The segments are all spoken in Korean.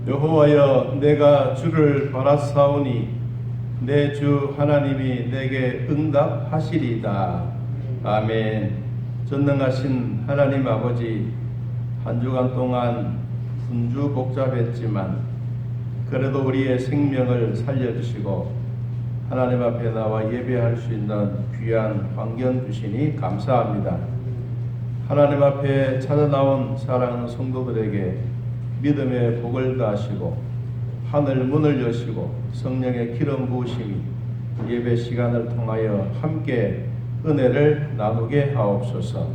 여호와여, 내가 주를 바라사오니 내 주 하나님이 내게 응답하시리이다. 아멘. 전능하신 하나님 아버지, 한 주간 동안 분주복잡했지만 그래도 우리의 생명을 살려주시고 하나님 앞에 나와 예배할 수 있는 귀한 환경 주시니 감사합니다. 하나님 앞에 찾아 나온 사랑하는 성도들에게 믿음의 복을 다하시고 하늘 문을 여시고 성령의 기름 부으심이 예배 시간을 통하여 함께 은혜를 나누게 하옵소서.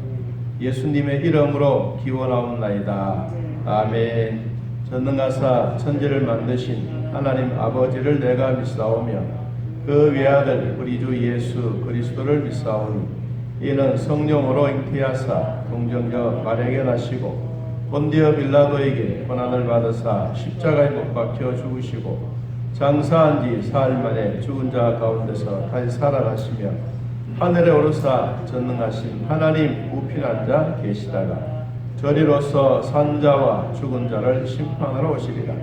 예수님의 이름으로 기원하옵나이다. 아멘. 전능하사 천지를 만드신 하나님 아버지를 내가 믿사오며 그 외아들 우리 주 예수 그리스도를 믿사오니 이는 성령으로 잉태하사 동정녀 마리아에게 나시고 본디오 빌라도에게 고난을 받으사 십자가에 못 박혀 죽으시고 장사한 지 사흘 만에 죽은 자 가운데서 다시 살아가시며 하늘에 오르사 전능하신 하나님 우편 앉아 계시다가 저리로서 산 자와 죽은 자를 심판하러 오시리라.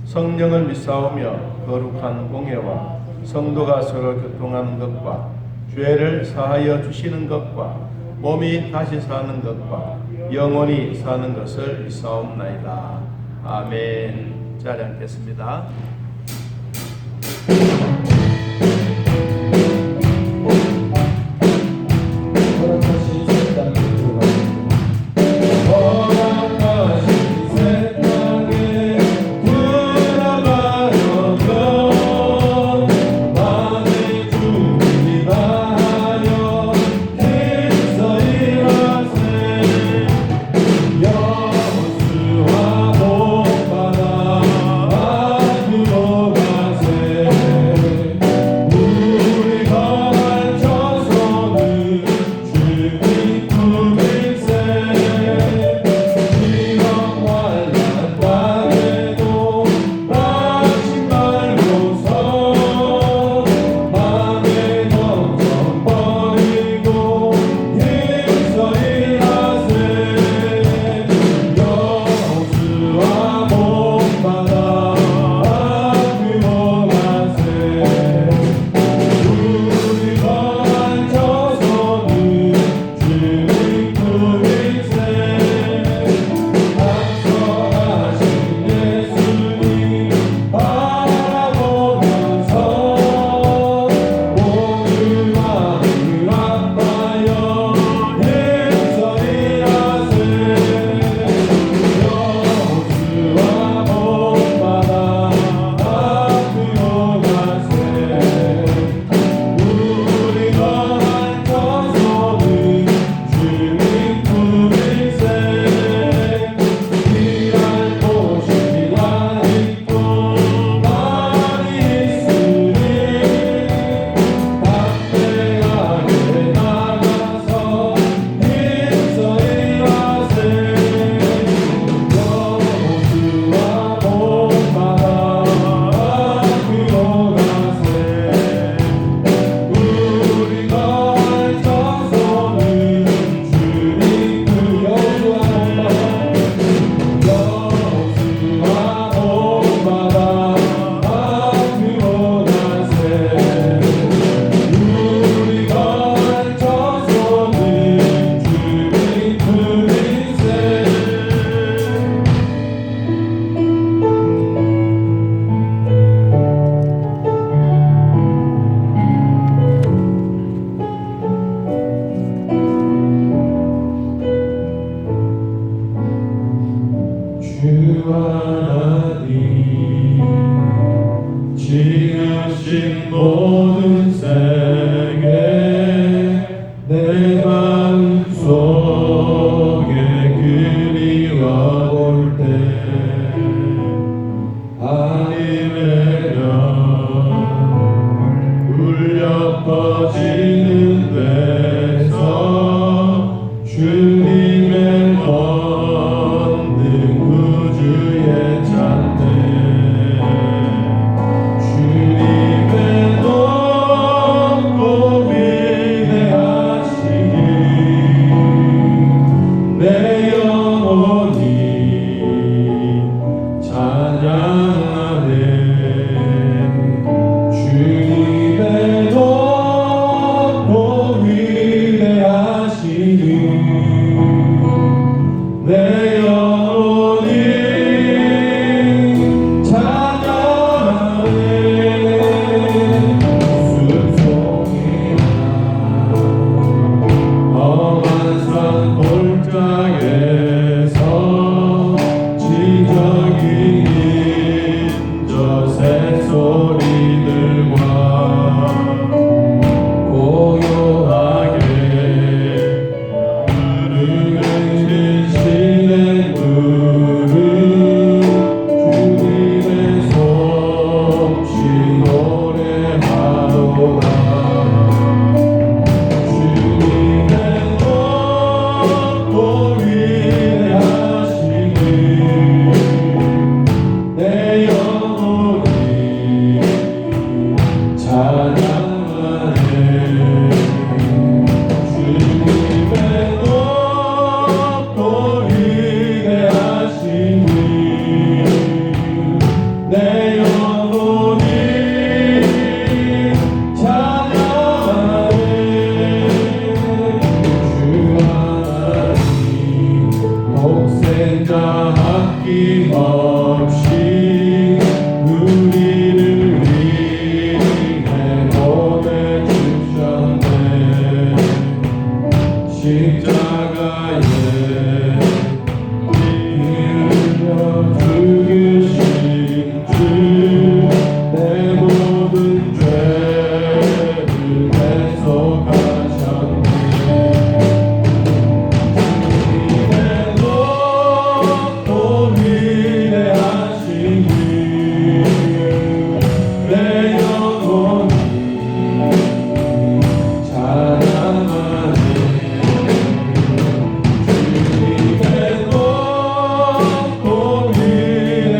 성령을 믿사오며 거룩한 공예와 성도가 서로 교통하는 것과 죄를 사하여 주시는 것과 몸이 다시 사는 것과 영원히 사는 것을 믿사옵나이다. 아멘. 자리 앉겠습니다. 지으신 모든 세계 내 마음속에 그리워올 때 하늘의 별 울려 퍼지는 데서 주님의 먼 우주의 잔대 주님의 높고 위대하시니 내 영혼이 찬양 아낌없이 우리를 위해 보내주셨네. 십자가에 흘려 죽으신 주 내 모든 죄를 대속하셨네. 주님의 높고 위대하시니 내 영혼이 찬양하네. 주님의 높고 위대하시니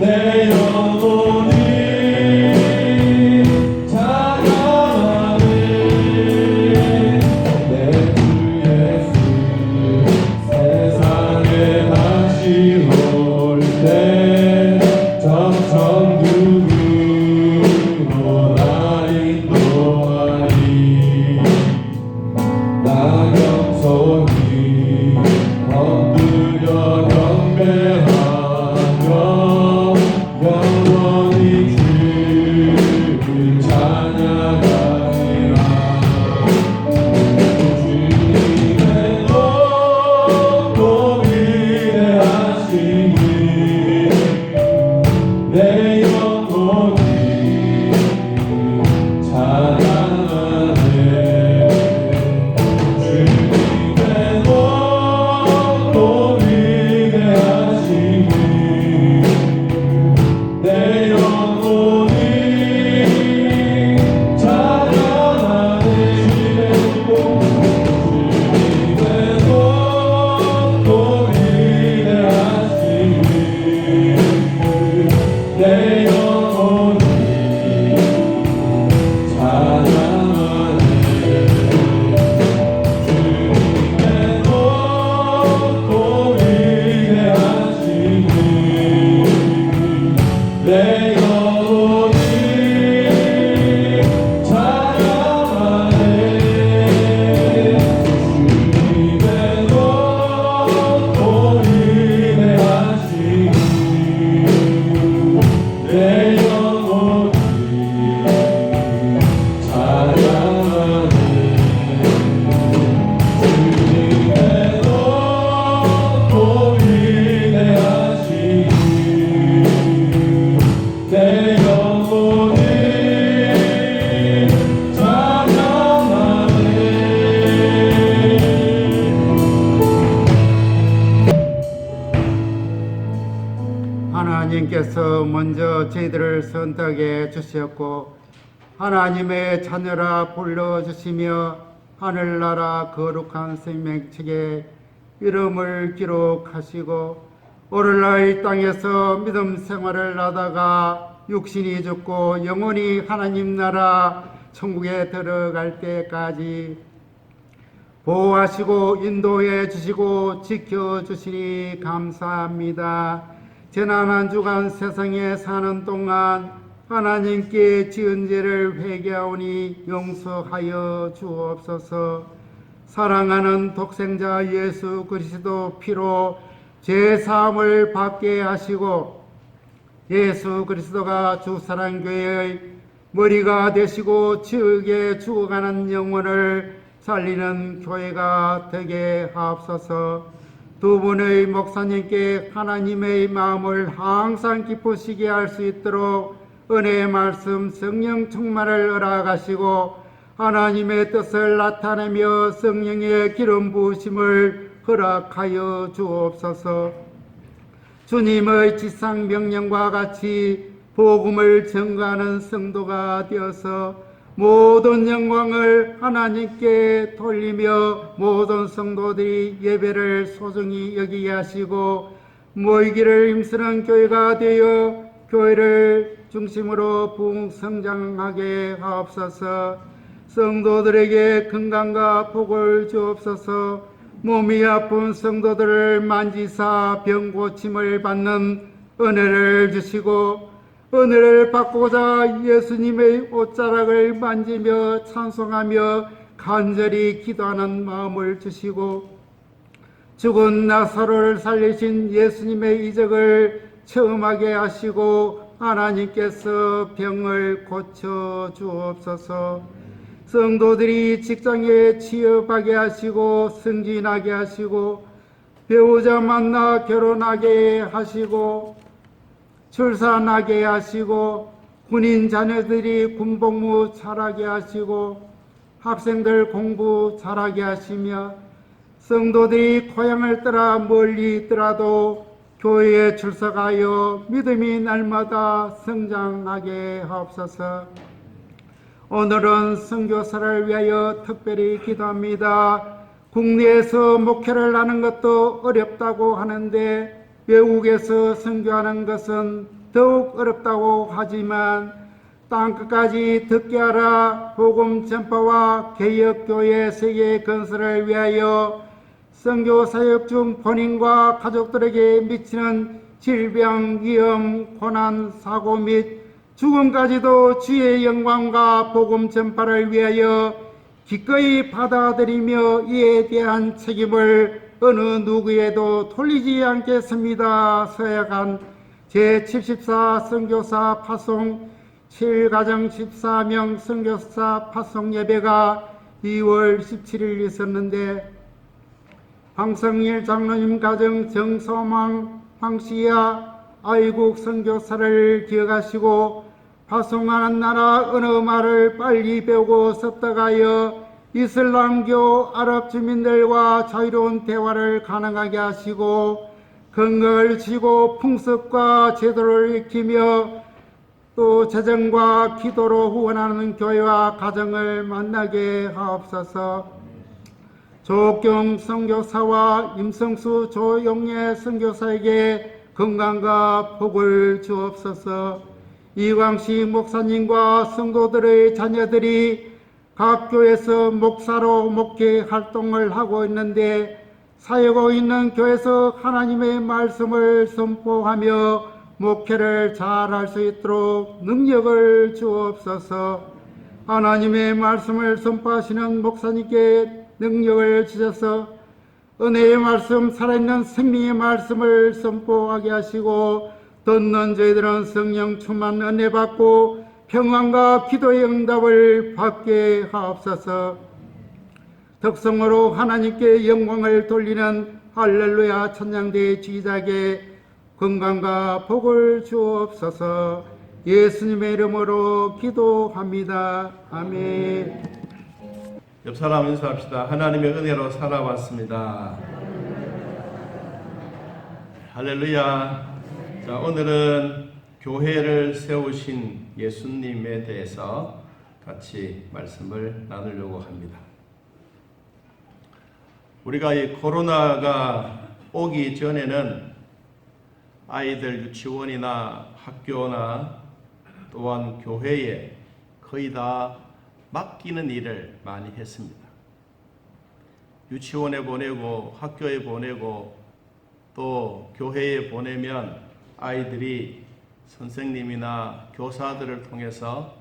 내 영혼이 찬양하네. 내 주 예수 세상에 다시 올 때 점점 누구로 나 인도하리. 나 겸손히 엎드려 경배하며 영원히 주를 찬양하리라. 주님의 높고 위대하시니 내 영혼이 찬양하네. 주님의 높고 위대하시니 내 영혼이 찬양하네. 주님의 높고 위대하시니 내 영혼이 찬양하네. 주님의 높고 위대하시니 내 영혼이 찬양하네. 주님의 높고 위대하시니 내 영혼이 찬양하네. 주님의 높고 위대하시니 내 영혼이 찬양하네. 하나님께서 먼저 저희들을 선택해 주셨고 하나님의 자녀라 불러주시며 하늘나라 거룩한 생명책에 이름을 기록하시고 오늘날 이 땅에서 믿음 생활을 하다가 육신이 죽고 영혼이 하나님 나라 천국에 들어갈 때까지 보호하시고 인도해 주시고 지켜주시니 감사합니다. 지난 한 주간 세상에 사는 동안 하나님께 지은 죄를 회개하오니 용서하여 주옵소서. 사랑하는 독생자 예수 그리스도 피로 죄 사함을 받게 하시고 예수 그리스도가 주사랑교회의 머리가 되시고 지옥에 죽어가는 영혼을 살리는 교회가 되게 하옵소서. 두 분의 목사님께 하나님의 마음을 항상 기쁘시게 할 수 있도록 은혜의 말씀 성령 충만을 허락하시고 하나님의 뜻을 나타내며 성령의 기름 부으심을 허락하여 주옵소서. 주님의 지상 명령과 같이 복음을 전가하는 성도가 되어서 모든 영광을 하나님께 돌리며 모든 성도들이 예배를 소중히 여기게 하시고 모이기를 힘쓰는 교회가 되어 교회를 중심으로 부흥성장하게 하옵소서. 성도들에게 건강과 복을 주옵소서. 몸이 아픈 성도들을 만지사 병 고침을 받는 은혜를 주시고 은혜를 받고자 예수님의 옷자락을 만지며 찬송하며 간절히 기도하는 마음을 주시고 죽은 나사로를 살리신 예수님의 이적을 체험하게 하시고 하나님께서 병을 고쳐 주옵소서. 성도들이 직장에 취업하게 하시고 승진하게 하시고 배우자 만나 결혼하게 하시고 출산하게 하시고 군인 자녀들이 군복무 잘하게 하시고 학생들 공부 잘하게 하시며 성도들이 고향을 떠나 멀리 있더라도 교회에 출석하여 믿음이 날마다 성장하게 하옵소서. 오늘은 선교사를 위하여 특별히 기도합니다. 국내에서 목회를 하는 것도 어렵다고 하는데 외국에서 선교하는 것은 더욱 어렵다고 하지만 땅끝까지 듣게 하라 복음 전파와 개혁교회 세계 건설을 위하여 선교 사역 중 본인과 가족들에게 미치는 질병, 위험, 고난, 사고 및 죽음까지도 주의 영광과 복음 전파를 위하여 기꺼이 받아들이며 이에 대한 책임을 어느 누구에도 돌리지 않겠습니다. 서약한 제74 선교사 파송 7가정 14명 선교사 파송 예배가 2월 17일 있었는데 황성일 장로님 가정 정소망 황씨야 아이국 선교사를 기억하시고 파송하는 나라 언어말을 빨리 배우고 습득하여 이슬람교 아랍 주민들과 자유로운 대화를 가능하게 하시고 건강을 지고 풍습과 제도를 익히며 또 재정과 기도로 후원하는 교회와 가정을 만나게 하옵소서. 조경 선교사와 임성수 조용예 선교사에게 건강과 복을 주옵소서. 이광식 목사님과 성도들의 자녀들이 각 교회에서 목사로 목회 활동을 하고 있는데 사역하고 있는 교회에서 하나님의 말씀을 선포하며 목회를 잘할 수 있도록 능력을 주옵소서. 하나님의 말씀을 선포하시는 목사님께 능력을 주셔서 은혜의 말씀, 살아있는 생명의 말씀을 선포하게 하시고 듣는 저희들은 성령 충만 은혜 받고 평안과 기도의 응답을 받게 하옵소서. 덕성으로 하나님께 영광을 돌리는 할렐루야 찬양대의 지휘자에게 건강과 복을 주옵소서. 예수님의 이름으로 기도합니다. 아멘. 옆 사람 인사합시다. 하나님의 은혜로 살아왔습니다. 할렐루야. 자, 오늘은 교회를 세우신 예수님에 대해서 같이 말씀을 나누려고 합니다. 우리가 이 코로나가 오기 전에는 아이들 유치원이나 학교나 또한 교회에 거의 다 맡기는 일을 많이 했습니다. 유치원에 보내고 학교에 보내고 또 교회에 보내면 아이들이 선생님이나 교사들을 통해서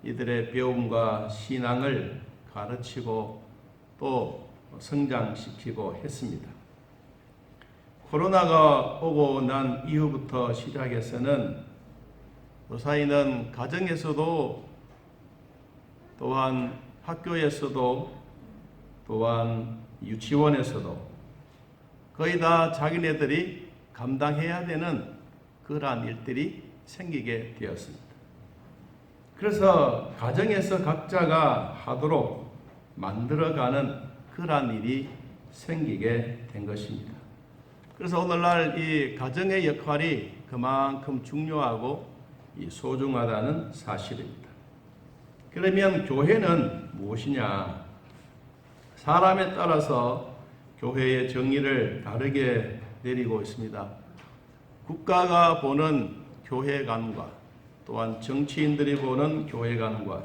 이들의 배움과 신앙을 가르치고 또 성장시키고 했습니다. 코로나가 오고 난 이후부터 시작해서는 요사이는 가정에서도 또한 학교에서도 또한 유치원에서도 거의 다 자기네들이 감당해야 되는 그러한 일들이 생기게 되었습니다. 그래서 가정에서 각자가 하도록 만들어가는 그러한 일이 생기게 된 것입니다. 그래서 오늘날 이 가정의 역할이 그만큼 중요하고 소중하다는 사실입니다. 그러면 교회는 무엇이냐? 사람에 따라서 교회의 정의를 다르게 내리고 있습니다. 국가가 보는 교회관과 또한 정치인들이 보는 교회관과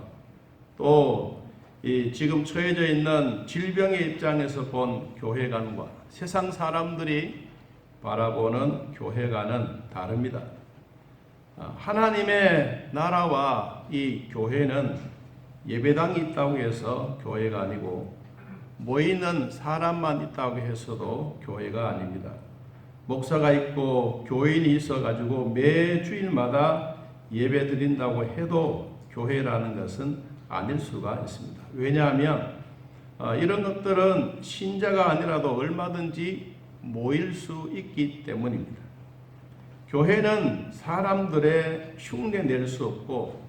또 지금 처해져 있는 질병의 입장에서 본 교회관과 세상 사람들이 바라보는 교회관은 다릅니다. 하나님의 나라와 이 교회는 예배당이 있다고 해서 교회가 아니고 모이는 사람만 있다고 해서도 교회가 아닙니다. 목사가 있고 교인이 있어가지고 매 주일마다 예배 드린다고 해도 교회라는 것은 아닐 수가 있습니다. 왜냐하면 이런 것들은 신자가 아니라도 얼마든지 모일 수 있기 때문입니다. 교회는 사람들의 흉내 낼 수 없고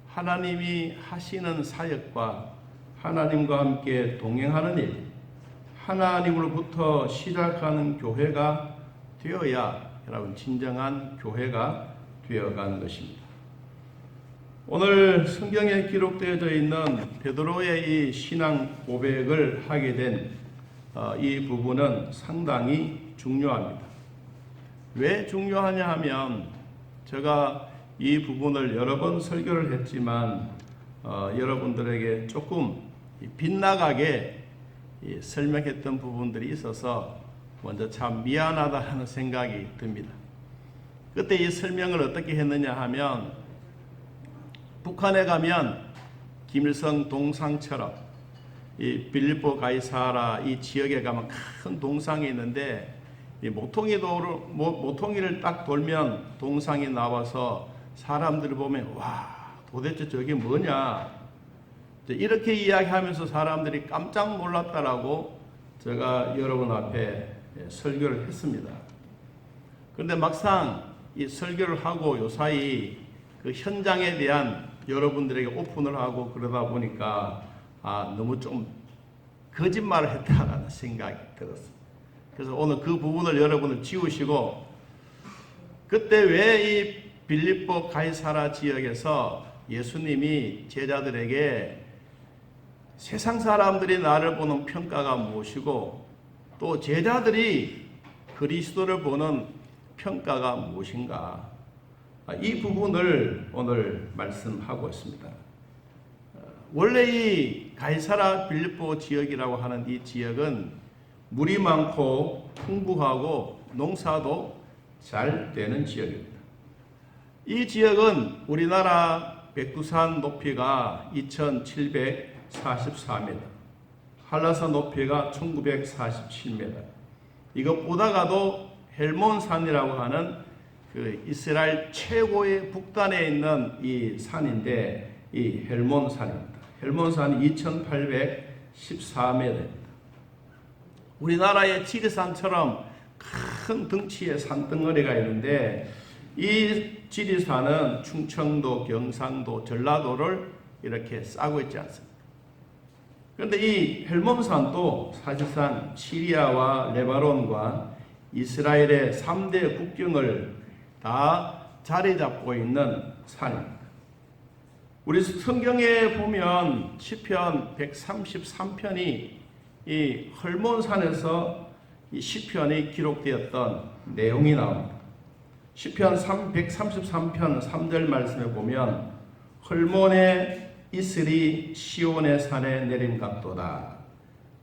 하나님이 하시는 사역과 하나님과 함께 동행하는 일, 하나님으로부터 시작하는 교회가 되어야 여러분 진정한 교회가 되어가는 것입니다. 오늘 성경에 기록되어져 있는 베드로의 이 신앙 고백을 하게 된 이 부분은 상당히 중요합니다. 왜 중요하냐 하면 제가 이 부분을 여러 번 설교를 했지만 여러분들에게 조금 빗나가게 설명했던 부분들이 있어서 먼저 참 미안하다 하는 생각이 듭니다. 그때 이 설명을 어떻게 했느냐 하면 북한에 가면 김일성 동상처럼 이 빌립보 가이사라 이 지역에 가면 큰 동상이 있는데 이 모퉁이를 딱 돌면 동상이 나와서 사람들을 보면 와 도대체 저게 뭐냐 이렇게 이야기하면서 사람들이 깜짝 놀랐다라고 제가 여러분 앞에 설교를 했습니다. 그런데 막상 이 설교를 하고 요사이 그 현장에 대한 여러분들에게 오픈을 하고 그러다 보니까 너무 좀 거짓말을 했다라는 생각이 들었습니다. 그래서 오늘 그 부분을 여러분을 지우시고 그때 왜 이 빌립보 가이사라 지역에서 예수님이 제자들에게 세상 사람들이 나를 보는 평가가 무엇이고 또 제자들이 그리스도를 보는 평가가 무엇인가 이 부분을 오늘 말씀하고 있습니다. 원래 이 가이사라 빌립보 지역이라고 하는 이 지역은 물이 많고 풍부하고 농사도 잘 되는 지역입니다. 이 지역은 우리나라 백두산 높이가 2744m, 한라산 높이가 1947m, 이것보다가도 헬몬산이라고 하는 그 이스라엘 최고의 북단에 있는 이 산인데 이 헬몬산입니다. 헬몬산이 2814m입니다. 우리나라의 지리산처럼 큰 덩치의 산덩어리가 있는데 이 지리산은 충청도, 경상도, 전라도를 이렇게 싸고 있지 않습니까? 그런데 이 헬몬산도 사실상 시리아와 레바논과 이스라엘의 3대 국경을 다 자리 잡고 있는 산입니다. 우리 성경에 보면 시편 133편이 이 헐몬산에서 이 시편이 기록되었던 내용이 나옵니다. 시편 133편 3절 말씀에 보면 헐몬에 이슬이 시온의 산에 내림같도다.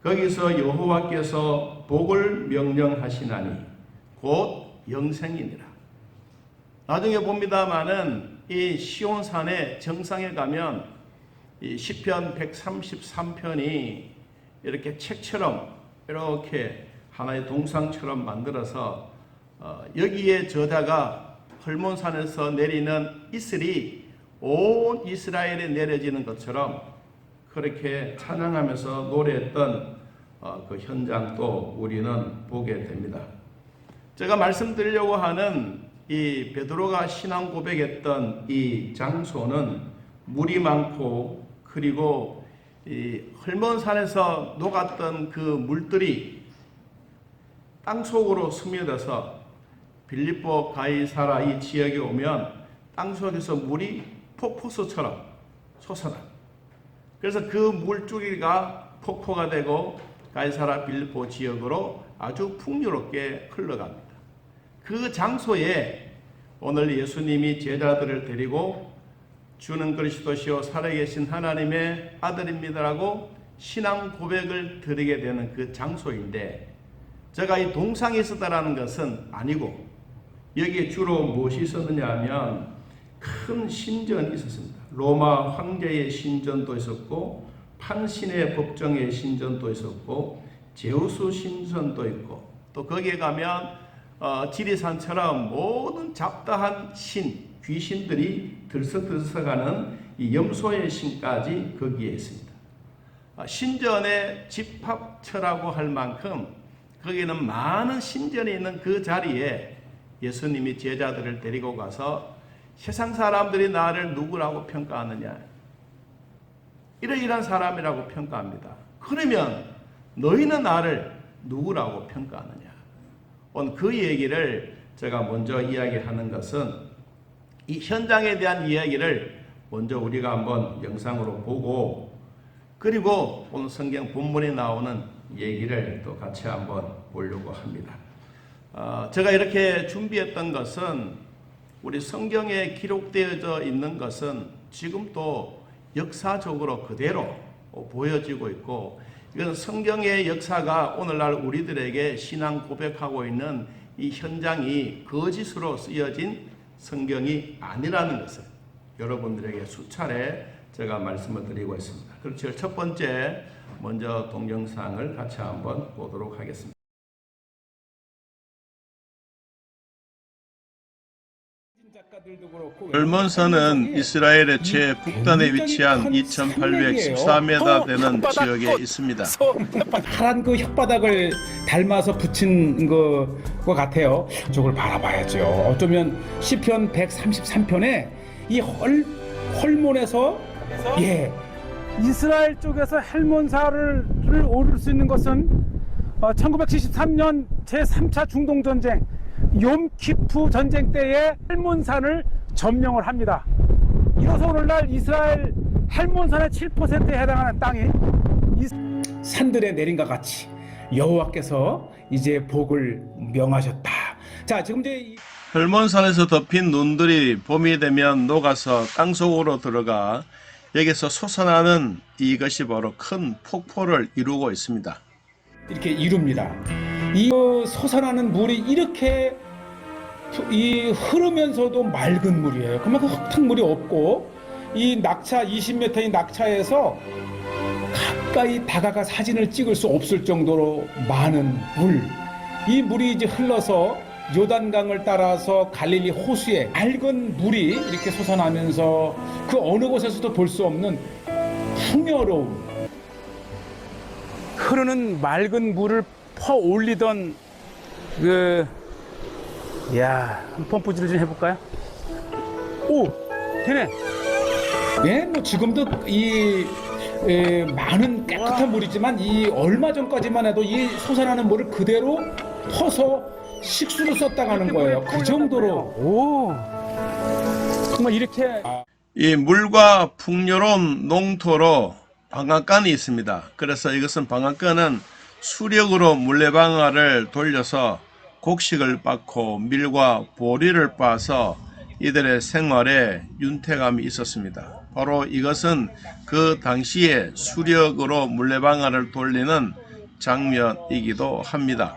거기서 여호와께서 복을 명령하시나니 곧 영생이니라. 나중에 봅니다마는 이 시온산의 정상에 가면 이 시편 133편이 이렇게 책처럼 이렇게 하나의 동상처럼 만들어서 여기에 저자가 헐몬산에서 내리는 이슬이 온 이스라엘에 내려지는 것처럼 그렇게 찬양하면서 노래했던 그 현장도 우리는 보게 됩니다. 제가 말씀드리려고 하는 이 베드로가 신앙 고백했던 이 장소는 물이 많고 그리고 이 헐몬산에서 녹았던 그 물들이 땅속으로 스며들어서 빌립보 가이사라 이 지역에 오면 땅속에서 물이 폭포수처럼 솟아나. 그래서 그 물줄기가 폭포가 되고 가이사라 빌립보 지역으로 아주 풍요롭게 흘러갑니다. 그 장소에 오늘 예수님이 제자들을 데리고 주는 그리스도시요 살아계신 하나님의 아들입니다라고 신앙 고백을 드리게 되는 그 장소인데 제가 이 동상에 있었다라는 것은 아니고 여기에 주로 무엇이 있었느냐 하면 큰 신전이 있었습니다. 로마 황제의 신전도 있었고 판신의 법정의 신전도 있었고 제우스 신전도 있고 또 거기에 가면 지리산처럼 모든 잡다한 신, 귀신들이 들썩들썩하는 이 염소의 신까지 거기에 있습니다. 신전의 집합처라고 할 만큼 거기는 많은 신전이 있는 그 자리에 예수님이 제자들을 데리고 가서 세상 사람들이 나를 누구라고 평가하느냐? 이러이러한 사람이라고 평가합니다. 그러면 너희는 나를 누구라고 평가하느냐? 오늘 그 얘기를 제가 먼저 이야기하는 것은 이 현장에 대한 이야기를 먼저 우리가 한번 영상으로 보고 그리고 오늘 성경 본문에 나오는 얘기를 또 같이 한번 보려고 합니다. 제가 이렇게 준비했던 것은 우리 성경에 기록되어져 있는 것은 지금도 역사적으로 그대로 보여지고 있고 이건 성경의 역사가 오늘날 우리들에게 신앙 고백하고 있는 이 현장이 거짓으로 쓰여진 성경이 아니라는 것을 여러분들에게 수차례 제가 말씀을 드리고 있습니다. 그렇죠. 첫 번째 먼저 동영상을 같이 한번 보도록 하겠습니다. 헐몬산은 이스라엘의 최북단에 위치한 2814m 되는 지역에 있습니다. 파란 그 혓바닥을 닮아서 붙인 것 같아요. 저걸 바라봐야죠. 어쩌면 시편 133편에 이 헐몬에서 이스라엘 쪽에서 헬몬산을 오를 수 있는 것은 1973년 제3차 중동전쟁 욤키프 전쟁 때에 헬몬산을 점령을 합니다. 이로써 오늘날 이스라엘 헬몬산의 7%에 해당하는 땅이 산들에 내린과 같이 여호와께서 이제 복을 명하셨다. 자, 지금 이제 헐몬산에서 덮인 눈들이 봄이 되면 녹아서 땅속으로 들어가 여기서 솟아나는 이것이 바로 큰 폭포를 이루고 있습니다. 이렇게 이룹니다. 이 솟아나는 물이 이렇게 흐르면서도 맑은 물이에요. 그만큼 흙탕물이 없고 이 낙차 20m의 낙차에서 가까이 다가가 사진을 찍을 수 없을 정도로 많은 물. 이 물이 이제 흘러서 요단강을 따라서 갈릴리 호수에 맑은 물이 이렇게 솟아나면서 그 어느 곳에서도 볼 수 없는 풍요로움. 흐르는 맑은 물을 퍼 올리던 펌프질을 좀 해볼까요? 오, 되네. 예, 뭐 지금도 많은 깨끗한 물이지만 이 얼마 전까지만 해도 이 솟아나는 물을 그대로 퍼서 식수로 썼다고 하는 거예요. 그 정도로. 정말 이렇게 이 물과 풍요로운 농토로 방앗간이 있습니다. 그래서 이것은 방앗간은 수력으로 물레방아를 돌려서 곡식을 빻고 밀과 보리를 빻아서 이들의 생활에 윤택함이 있었습니다. 바로 이것은 그 당시에 수력으로 물레방아를 돌리는 장면이기도 합니다.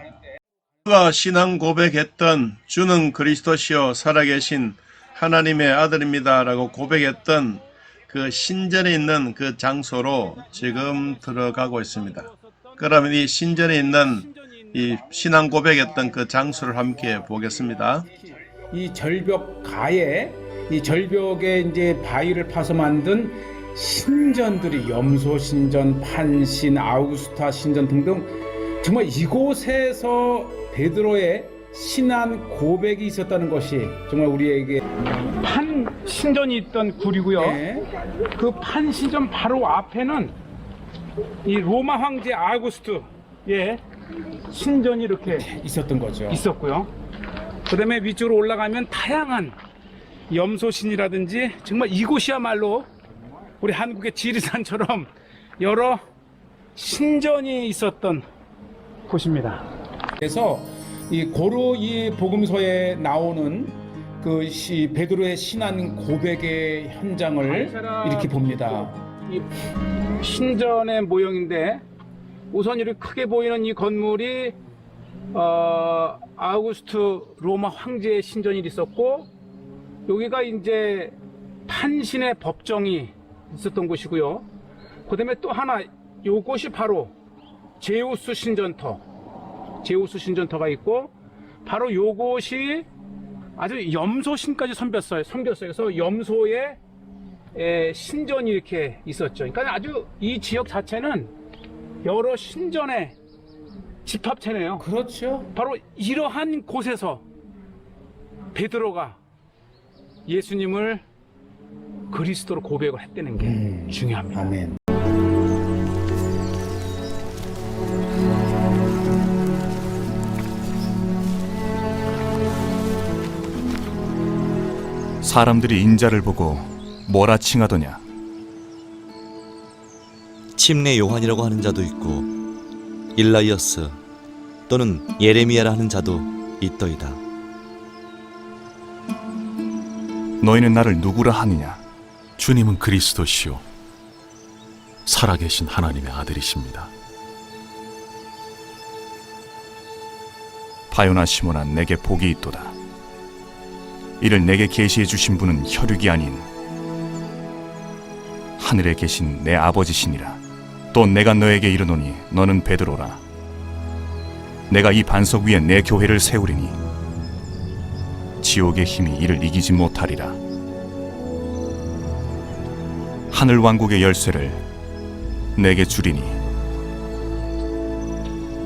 그가 신앙 고백했던 주는 그리스도시요 살아계신 하나님의 아들입니다 라고 고백했던 그 신전에 있는 그 장소로 지금 들어가고 있습니다. 그러면 이 신전에 있는 이 신앙 고백했던 그 장소를 함께 보겠습니다. 이 절벽 가에 이 절벽에 이제 바위를 파서 만든 신전들이 염소 신전, 판신, 아우구스타 신전 등등 정말 이곳에서 베드로의 신앙 고백이 있었다는 것이 정말 우리에게 판 신전이 있던 굴이고요. 네. 그 판 신전 바로 앞에는 이 로마 황제 아우구스트의 신전이 이렇게 있었던 거죠. 있었고요. 그 다음에 위쪽으로 올라가면 다양한 염소신이라든지 정말 이곳이야말로 우리 한국의 지리산처럼 여러 신전이 있었던 곳입니다. 그래서 이 고로 이 복음서에 나오는 그 베드로의 신앙 고백의 현장을 이렇게 봅니다. 이 신전의 모형인데 우선 이렇게 크게 보이는 이 건물이 아우구스트 로마 황제의 신전이 있었고 여기가 이제 판신의 법정이 있었던 곳이고요. 그 다음에 또 하나, 요것이 바로 제우스 신전터가 있고, 바로 요것이 아주 염소신까지 섬겼어요. 그래서 염소의 신전이 이렇게 있었죠. 그러니까 아주 이 지역 자체는 여러 신전의 집합체네요. 그렇죠. 바로 이러한 곳에서 베드로가 예수님을 그리스도로 고백을 했다는 게 중요합니다. 아멘. 사람들이 인자를 보고 뭐라 칭하더냐. 침례 요한이라고 하는 자도 있고 일라이어스 또는 예레미야라 하는 자도 있더이다. 너희는 나를 누구라 하느냐. 주님은 그리스도시요 살아계신 하나님의 아들이십니다. 바요나 시몬아, 내게 복이 있도다. 이를 내게 계시해 주신 분은 혈육이 아닌 하늘에 계신 내 아버지시니라. 또 내가 너에게 이르노니 너는 베드로라. 내가 이 반석 위에 내 교회를 세우리니 지옥의 힘이 이를 이기지 못하리라. 하늘 왕국의 열쇠를 내게 주리니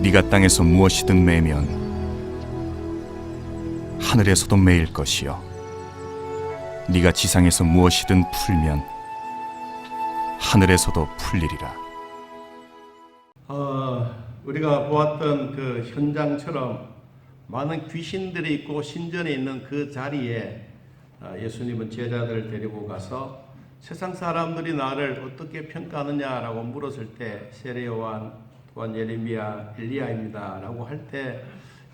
네가 땅에서 무엇이든 매면 하늘에서도 매일 것이요 네가 지상에서 무엇이든 풀면 하늘에서도 풀리리라. 우리가 보았던 그 현장처럼 많은 귀신들이 있고 신전에 있는 그 자리에 예수님은 제자들을 데리고 가서 세상 사람들이 나를 어떻게 평가하느냐라고 물었을 때 세례 요한, 또한 예레미야, 엘리야입니다 라고 할 때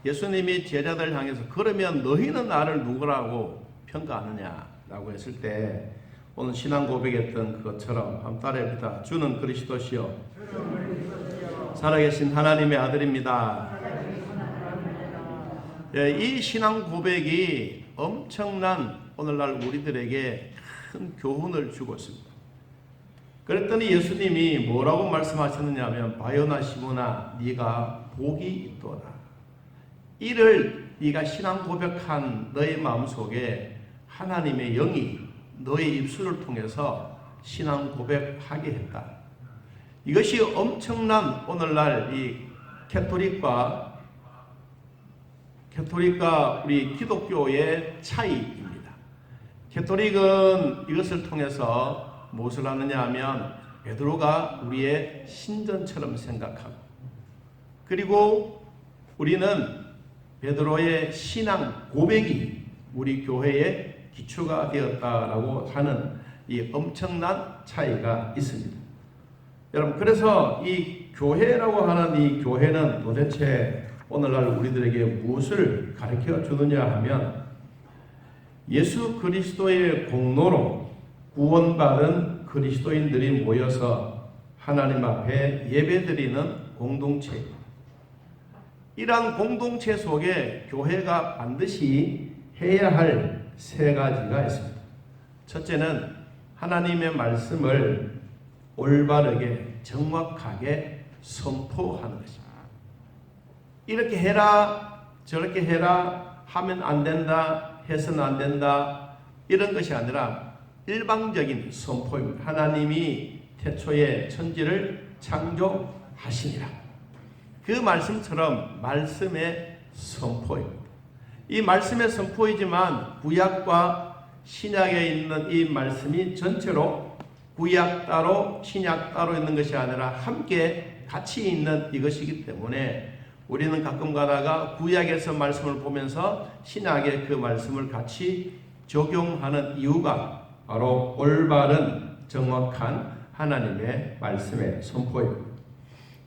예수님이 제자들을 향해서 그러면 너희는 나를 누구라고 평가하느냐라고 했을 때 오늘 신앙 고백했던 것처럼 한번 따라해봅시다. 주는 그리스도시요 살아계신 하나님의 아들입니다. 이 신앙 고백이 엄청난 오늘날 우리들에게 큰 교훈을 주고 있습니다. 그랬더니 예수님이 뭐라고 말씀하셨느냐 하면 바요나 시몬아 네가 복이 있도다. 이를 네가 신앙 고백한 너의 마음속에 하나님의 영이 너의 입술을 통해서 신앙 고백하게 했다. 이것이 엄청난 오늘날 이 캐토릭과 우리 기독교의 차이입니다. 캐토릭은 이것을 통해서 무엇을 하느냐 하면 베드로가 우리의 신전처럼 생각하고, 그리고 우리는 베드로의 신앙 고백이 우리 교회의 기초가 되었다라고 하는 이 엄청난 차이가 있습니다. 여러분, 그래서 이 교회라고 하는 이 교회는 도대체 오늘날 우리들에게 무엇을 가르쳐 주느냐 하면 예수 그리스도의 공로로 구원받은 그리스도인들이 모여서 하나님 앞에 예배드리는 공동체입니다. 이러한 공동체 속에 교회가 반드시 해야 할 세 가지가 있습니다. 첫째는 하나님의 말씀을 올바르게 정확하게 선포하는 것입니다. 이렇게 해라 저렇게 해라 하면 안 된다 해서는 안 된다 이런 것이 아니라 일방적인 선포입니다. 하나님이 태초에 천지를 창조하시니라. 그 말씀처럼 말씀의 선포입니다. 이 말씀의 선포이지만 구약과 신약에 있는 이 말씀이 전체로 구약 따로 신약 따로 있는 것이 아니라 함께 같이 있는 이것이기 때문에 우리는 가끔 가다가 구약에서 말씀을 보면서 신약의 그 말씀을 같이 적용하는 이유가 바로 올바른 정확한 하나님의 말씀의 선포입니다.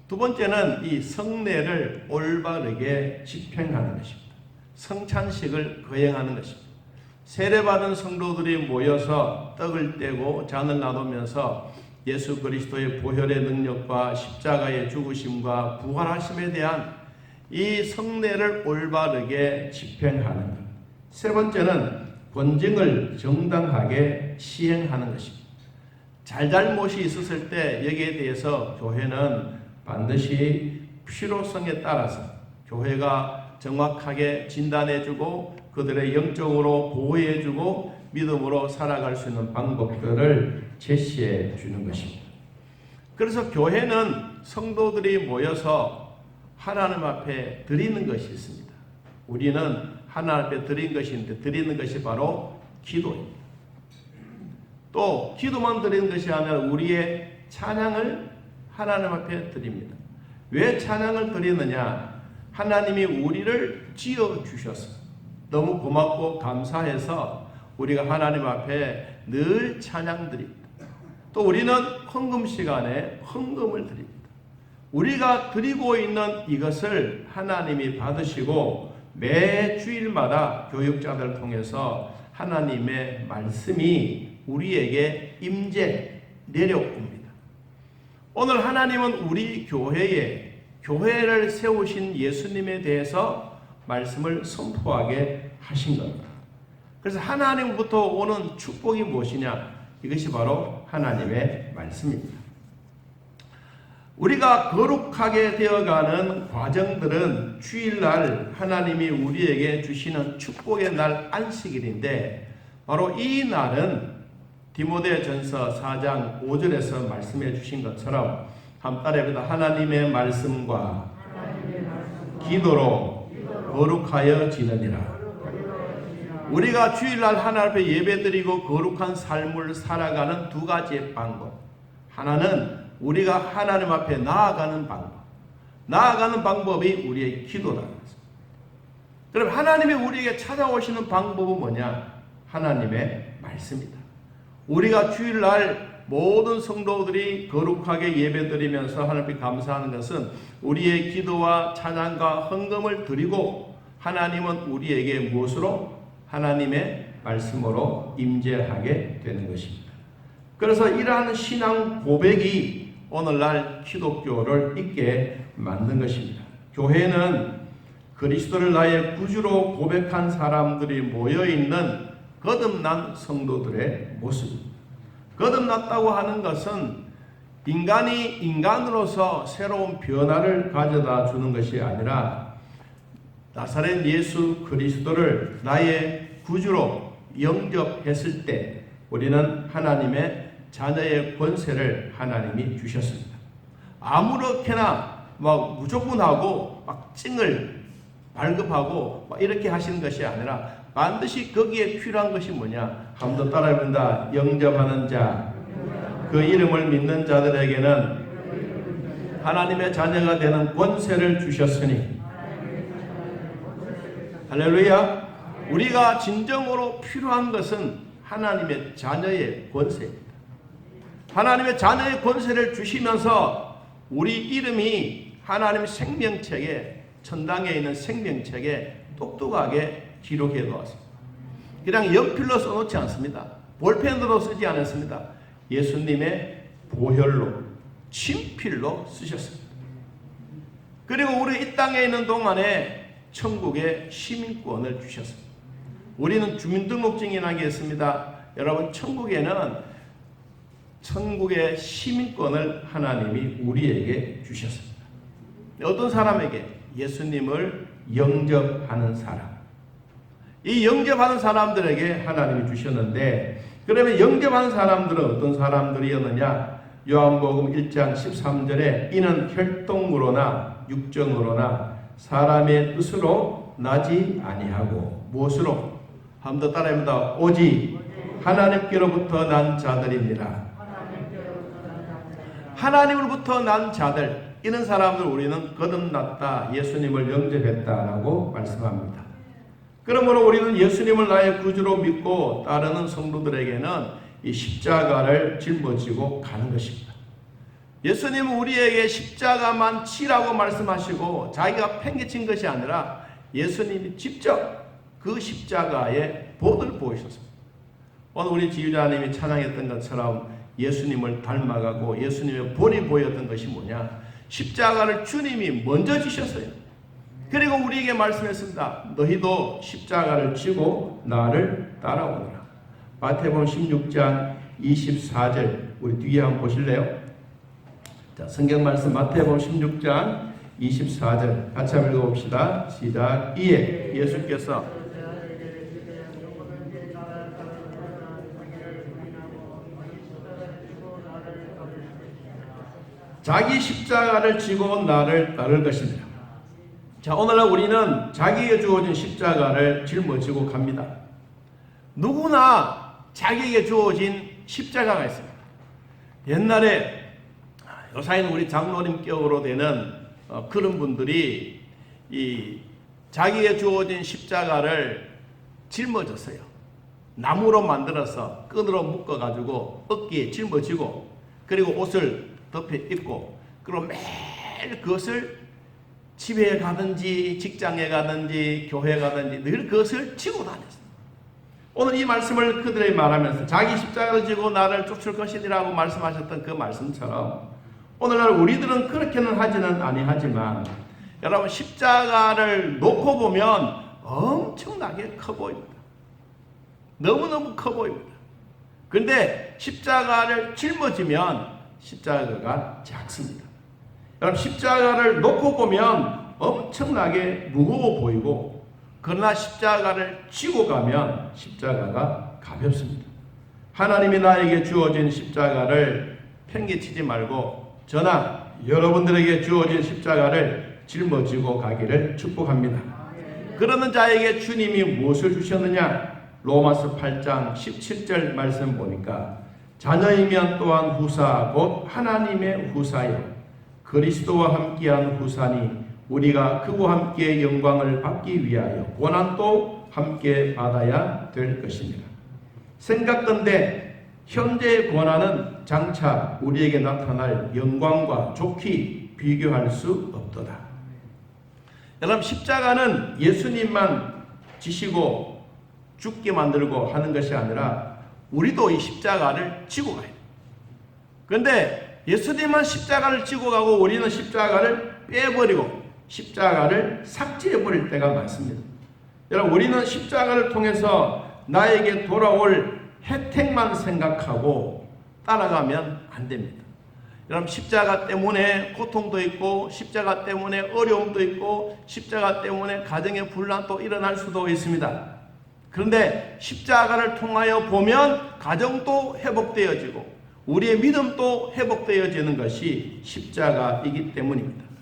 두 번째는 이 성례를 올바르게 집행하는 것입니다. 성찬식을 거행하는 것입니다. 세례받은 성도들이 모여서 떡을 떼고 잔을 나누면서 예수 그리스도의 보혈의 능력과 십자가의 죽으심과 부활하심에 대한 이 성례를 올바르게 집행하는 것. 세 번째는 권징을 정당하게 시행하는 것입니다. 잘잘못이 있었을 때 여기에 대해서 교회는 반드시 필요성에 따라서 교회가 정확하게 진단해주고 그들의 영적으로 보호해주고 믿음으로 살아갈 수 있는 방법들을 제시해 주는 것입니다. 그래서 교회는 성도들이 모여서 하나님 앞에 드리는 것이 있습니다. 우리는 하나님 앞에 드리는 것이 있는데 드리는 것이 바로 기도입니다. 또 기도만 드리는 것이 아니라 우리의 찬양을 하나님 앞에 드립니다. 왜 찬양을 드리느냐? 하나님이 우리를 지어주셔서 너무 고맙고 감사해서 우리가 하나님 앞에 늘 찬양 드립니다. 또 우리는 헌금 시간에 헌금을 드립니다. 우리가 드리고 있는 이것을 하나님이 받으시고 매 주일마다 교육자들을 통해서 하나님의 말씀이 우리에게 임재 내려옵니다. 오늘 하나님은 우리 교회에 교회를 세우신 예수님에 대해서 말씀을 선포하게 하신 겁니다. 그래서 하나님부터 오는 축복이 무엇이냐? 이것이 바로 하나님의 말씀입니다. 우리가 거룩하게 되어가는 과정들은 주일날 하나님이 우리에게 주시는 축복의 날 안식일인데 바로 이 날은 디모데전서 4장 5절에서 말씀해 주신 것처럼 한 달에보다 하나님의 말씀과 기도로 거룩하여 지느니라. 우리가 주일날 하나님 앞에 예배드리고 거룩한 삶을 살아가는 두 가지의 방법. 하나는 우리가 하나님 앞에 나아가는 방법. 나아가는 방법이 우리의 기도라는 것입니다. 그럼 하나님이 우리에게 찾아오시는 방법은 뭐냐? 하나님의 말씀이다. 우리가 주일날 모든 성도들이 거룩하게 예배드리면서 하나님께 감사하는 것은 우리의 기도와 찬양과 헌금을 드리고 하나님은 우리에게 무엇으로? 하나님의 말씀으로 임재하게 되는 것입니다. 그래서 이러한 신앙 고백이 오늘날 기독교를 있게 만든 것입니다. 교회는 그리스도를 나의 구주로 고백한 사람들이 모여있는 거듭난 성도들의 모습입니다. 거듭났다고 하는 것은 인간이 인간으로서 새로운 변화를 가져다 주는 것이 아니라 나사렛 예수 그리스도를 나의 구주로 영접했을 때 우리는 하나님의 자녀의 권세를 하나님이 주셨습니다. 아무렇게나 막 무조건 하고 막 찡을 발급하고 막 이렇게 하시는 것이 아니라 반드시 거기에 필요한 것이 뭐냐? 한 번 더 따라해본다. 영접하는 자, 그 이름을 믿는 자들에게는 하나님의 자녀가 되는 권세를 주셨으니 할렐루야. 우리가 진정으로 필요한 것은 하나님의 자녀의 권세입니다. 하나님의 자녀의 권세를 주시면서 우리 이름이 하나님의 생명책에 천당에 있는 생명책에 똑똑하게 기록해 놓았습니다. 그냥 연필로 써놓지 않습니다. 볼펜으로 쓰지 않았습니다. 예수님의 보혈로 친필로 쓰셨습니다. 그리고 우리 이 땅에 있는 동안에 천국의 시민권을 주셨습니다. 우리는 주민등록증이 나겠습니다. 여러분 천국에는 천국의 시민권을 하나님이 우리에게 주셨습니다. 어떤 사람에게? 예수님을 영접하는 사람. 이 영접하는 사람들에게 하나님이 주셨는데 그러면 영접하는 사람들은 어떤 사람들이었느냐? 요한복음 1장 13절에 이는 혈통으로나 육정으로나 사람의 뜻으로 나지 아니하고 무엇으로? 한 번 더 따라합니다. 오직 하나님께로부터 난 자들입니다. 하나님으로부터 난 자들, 이런 사람들 우리는 거듭났다, 예수님을 영접했다라고 말씀합니다. 그러므로 우리는 예수님을 나의 구주로 믿고 따르는 성도들에게는 이 십자가를 짊어지고 가는 것입니다. 예수님은 우리에게 십자가만 치라고 말씀하시고 자기가 팽개친 것이 아니라 예수님이 직접 그 십자가의 본을 보이셨습니다. 오늘 우리 지휘자님이 찬양했던 것처럼 예수님을 닮아가고 예수님의 본이 보였던 것이 뭐냐? 십자가를 주님이 먼저 지셨어요. 그리고 우리에게 말씀했습니다. 너희도 십자가를 지고 나를 따라오너라. 마태복음 16장 24절 우리 뒤에 한번 보실래요? 자, 성경 말씀 마태복음 16장 24절 같이 한번 읽어봅시다. 시작. 이에 예수께서 자기 십자가를 지고 나를 따를 것입니다. 자, 오늘날 우리는 자기에게 주어진 십자가를 짊어지고 갑니다. 누구나 자기에게 주어진 십자가가 있습니다. 옛날에 요사이는 우리 장로님격으로 되는 그런 분들이 이 자기에게 주어진 십자가를 짊어졌어요. 나무로 만들어서 끈으로 묶어가지고 어깨에 짊어지고 그리고 옷을 덮여 입고 그리고 매일 그것을 집에 가든지 직장에 가든지 교회 가든지 늘 그것을 지고 다녔어요. 오늘 이 말씀을 그들에게 말하면서 자기 십자가를 지고 나를 쫓을 것이라고 말씀하셨던 그 말씀처럼 오늘날 우리들은 그렇게는 하지는 아니하지만 여러분 십자가를 놓고 보면 엄청나게 커 보입니다. 너무너무 커 보입니다. 그런데 십자가를 짊어지면 십자가가 작습니다. 여러분 십자가를 놓고 보면 엄청나게 무거워 보이고 그러나 십자가를 쥐고 가면 십자가가 가볍습니다. 하나님이 나에게 주어진 십자가를 팽개치지 말고 저나 여러분들에게 주어진 십자가를 짊어지고 가기를 축복합니다. 그러는 자에게 주님이 무엇을 주셨느냐? 로마서 8장 17절 말씀 보니까 자녀이면 또한 후사 곧 하나님의 후사여 그리스도와 함께한 후사니 우리가 그와 함께 영광을 받기 위하여 고난도 함께 받아야 될 것입니다. 생각건대 현재의 고난은 장차 우리에게 나타날 영광과 좋게 비교할 수 없도다. 여러분 십자가는 예수님만 지시고 죽게 만들고 하는 것이 아니라 우리도 이 십자가를 지고 가야 돼요. 그런데 예수님만 십자가를 지고 가고 우리는 십자가를 빼버리고 십자가를 삭제해버릴 때가 많습니다. 여러분 우리는 십자가를 통해서 나에게 돌아올 혜택만 생각하고 따라가면 안 됩니다. 여러분 십자가 때문에 고통도 있고 십자가 때문에 어려움도 있고 십자가 때문에 가정의 분란도 일어날 수도 있습니다. 그런데 십자가를 통하여 보면 가정도 회복되어지고 우리의 믿음도 회복되어지는 것이 십자가이기 때문입니다.